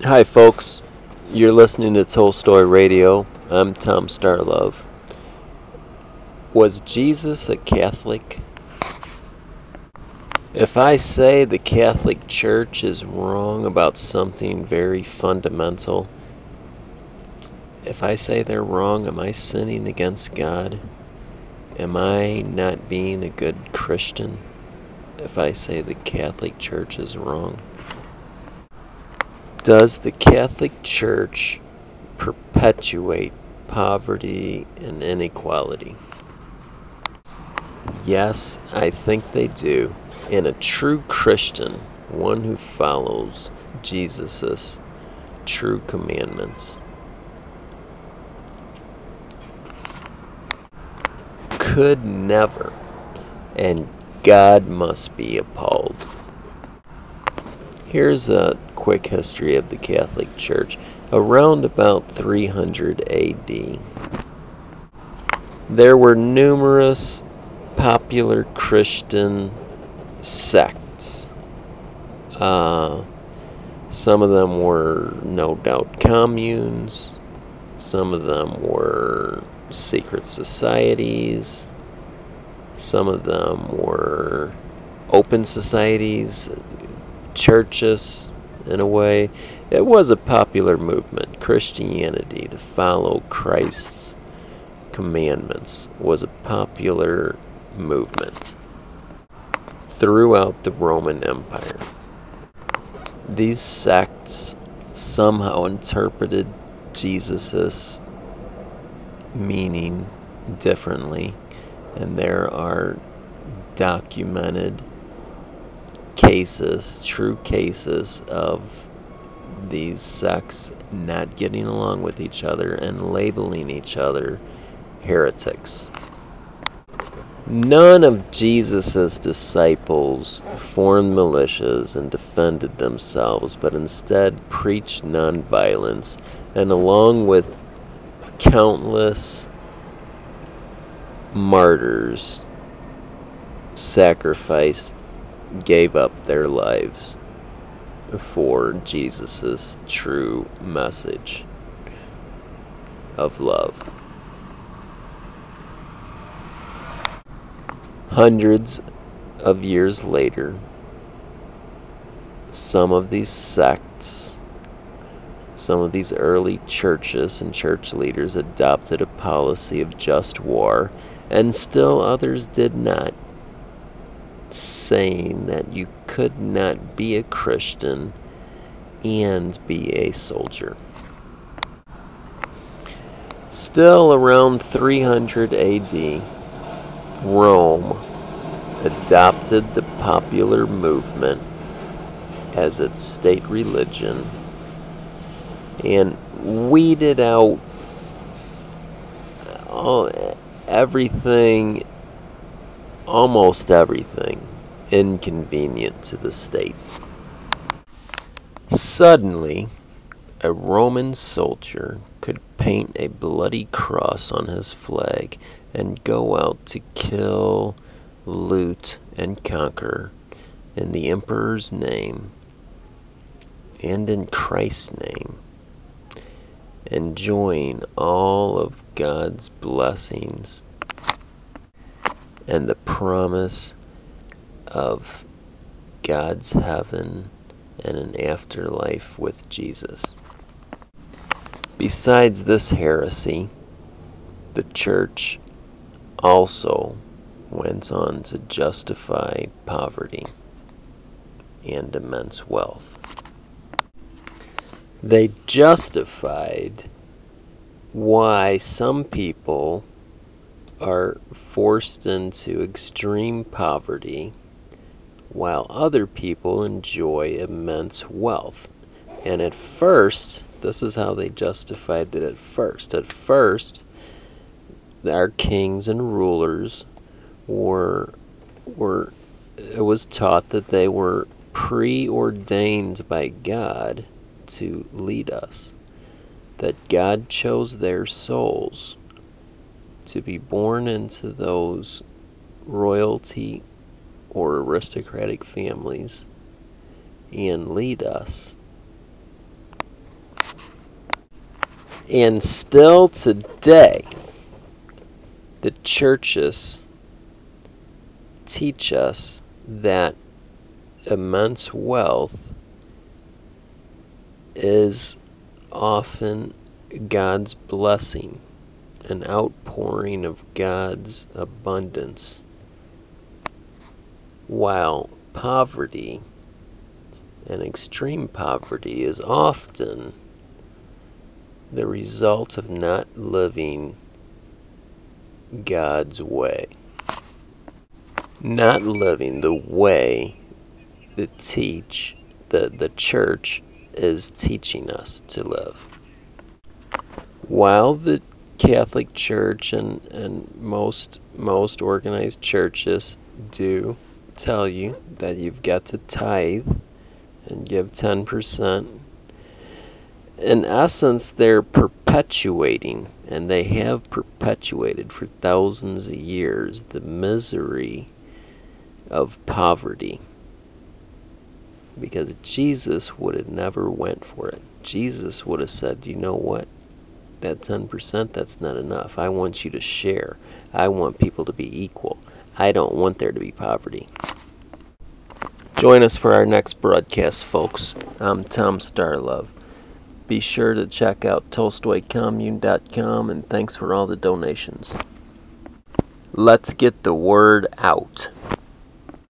Hi, folks. You're listening to Tolstoy Radio. I'm Tom Starlove. Was Jesus a Catholic? If I say the Catholic Church is wrong about something very fundamental, if I say they're wrong, am I sinning against God? Am I not being a good Christian if I say the Catholic Church is wrong? Does the Catholic Church perpetuate poverty and inequality? Yes, I think they do. And a true Christian, one who follows Jesus' true commandments, could never, and God must be appalled. Here's a quick history of the Catholic Church. Around about 300 AD, there were numerous popular Christian sects. Some of them were no doubt communes. Some of them were secret societies. Some of them were open societies, churches, in a way. It was a popular movement. Christianity, to follow Christ's commandments, was a popular movement throughout the Roman Empire. These sects somehow interpreted Jesus' meaning differently, and there are documented cases, true cases, of these sects not getting along with each other and labeling each other heretics. None of Jesus' disciples formed militias and defended themselves, but instead preached nonviolence, and along with countless martyrs, sacrificed, gave up their lives for Jesus' true message of love. Hundreds of years later, some of these sects, some of these early churches and church leaders adopted a policy of just war, and still others did not, saying that you could not be a Christian and be a soldier. Still, around 300 AD, Rome adopted the popular movement as its state religion and weeded out almost everything inconvenient to the state. Suddenly, a Roman soldier could paint a bloody cross on his flag and go out to kill, loot, and conquer in the emperor's name and in Christ's name, enjoying all of God's blessings and the promise of God's heaven and an afterlife with Jesus. Besides this heresy, the church also went on to justify poverty and immense wealth. They justified why some people are forced into extreme poverty while other people enjoy immense wealth. And at first, this is how they justified it at first. At first, our kings and rulers it was taught that they were preordained by God to lead us, that God chose their souls to be born into those royalty or aristocratic families and lead us And still today, the churches teach us that immense wealth is often God's blessing, an outpouring of God's abundance, while poverty and extreme poverty is often the result of not living God's way. Not living the way the church is teaching us to live. While the Catholic Church and most organized churches do tell you that you've got to tithe and give 10%, in essence they're perpetuating, and they have perpetuated for thousands of years, the misery of poverty. Because Jesus would have never went for it. Jesus would have said, you know what? That 10%, that's not enough. I want you to share. I want people to be equal. I don't want there to be poverty. Join us for our next broadcast, folks. I'm Tom Starlove. Be sure to check out TolstoyCommune.com, and thanks for all the donations. Let's get the word out.